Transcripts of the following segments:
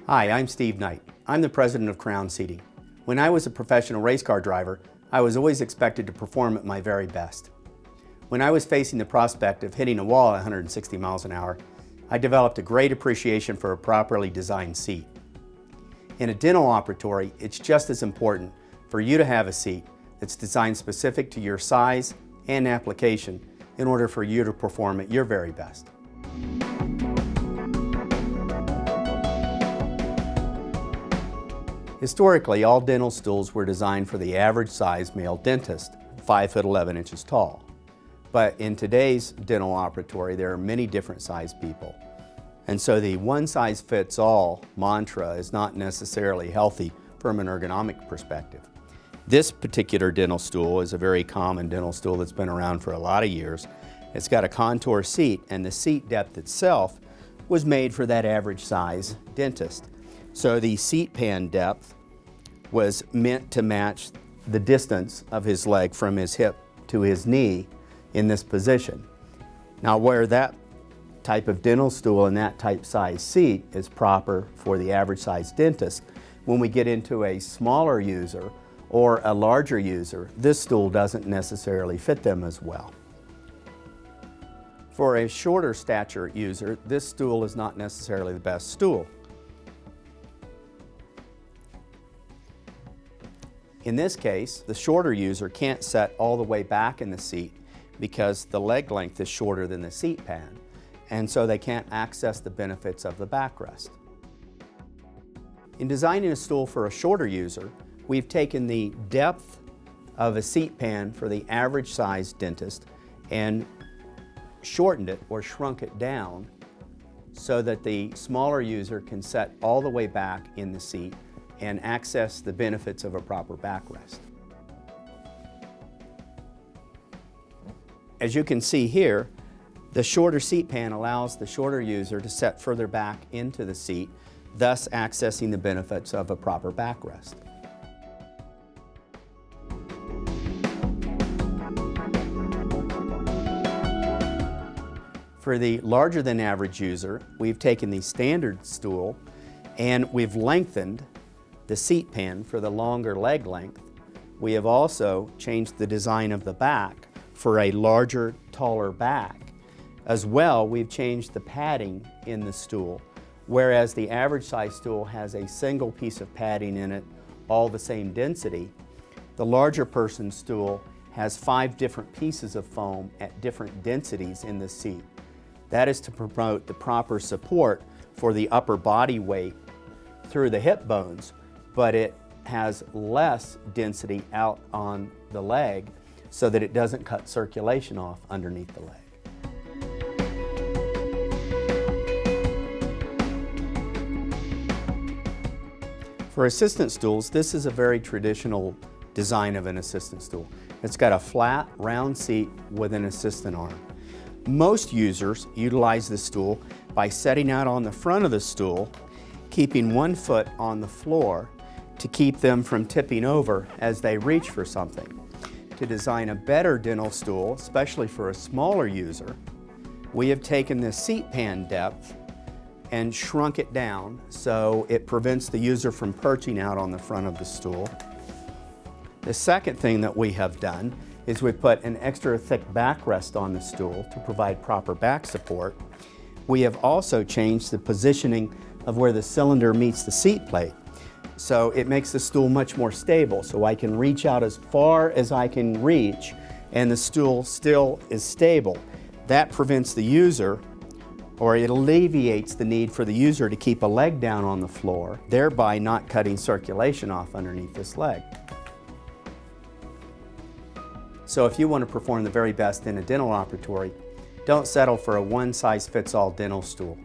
Hi, I'm Steve Knight. I'm the president of Crown Seating. When I was a professional race car driver, I was always expected to perform at my very best. When I was facing the prospect of hitting a wall at 160 miles an hour, I developed a great appreciation for a properly designed seat. In a dental operatory, it's just as important for you to have a seat that's designed specific to your size and application in order for you to perform at your very best. Historically, all dental stools were designed for the average size male dentist, 5 foot 11 inches tall. But in today's dental operatory, there are many different sized people. And so the one size fits all mantra is not necessarily healthy from an ergonomic perspective. This particular dental stool is a very common dental stool that's been around for a lot of years. It's got a contour seat, and the seat depth itself was made for that average size dentist. So the seat pan depth was meant to match the distance of his leg from his hip to his knee in this position. Now, where that type of dental stool and that type size seat is proper for the average size dentist, when we get into a smaller user or a larger user, this stool doesn't necessarily fit them as well. For a shorter stature user, this stool is not necessarily the best stool. In this case, the shorter user can't set all the way back in the seat because the leg length is shorter than the seat pan, and so they can't access the benefits of the backrest. In designing a stool for a shorter user, we've taken the depth of a seat pan for the average size dentist and shortened it or shrunk it down so that the smaller user can set all the way back in the seat and access the benefits of a proper backrest. As you can see here, the shorter seat pan allows the shorter user to set further back into the seat, thus accessing the benefits of a proper backrest. For the larger than average user, we've taken the standard stool and we've lengthened the seat pan for the longer leg length. We have also changed the design of the back for a larger, taller back. As well, we've changed the padding in the stool, whereas the average size stool has a single piece of padding in it, all the same density. The larger person's stool has 5 different pieces of foam at different densities in the seat. That is to promote the proper support for the upper body weight through the hip bones, but it has less density out on the leg so that it doesn't cut circulation off underneath the leg. For assistant stools, this is a very traditional design of an assistant stool. It's got a flat, round seat with an assistant arm. Most users utilize this stool by setting out on the front of the stool, keeping one foot on the floor to keep them from tipping over as they reach for something. To design a better dental stool, especially for a smaller user, we have taken the seat pan depth and shrunk it down so it prevents the user from perching out on the front of the stool. The second thing that we have done is we put an extra thick backrest on the stool to provide proper back support. We have also changed the positioning of where the cylinder meets the seat plate. So it makes the stool much more stable, so I can reach out as far as I can reach and the stool still is stable. That prevents the user, or it alleviates the need for the user to keep a leg down on the floor, thereby not cutting circulation off underneath this leg. So if you want to perform the very best in a dental operatory, don't settle for a one-size-fits-all dental stool.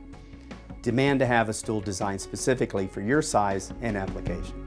Demand to have a stool designed specifically for your size and application.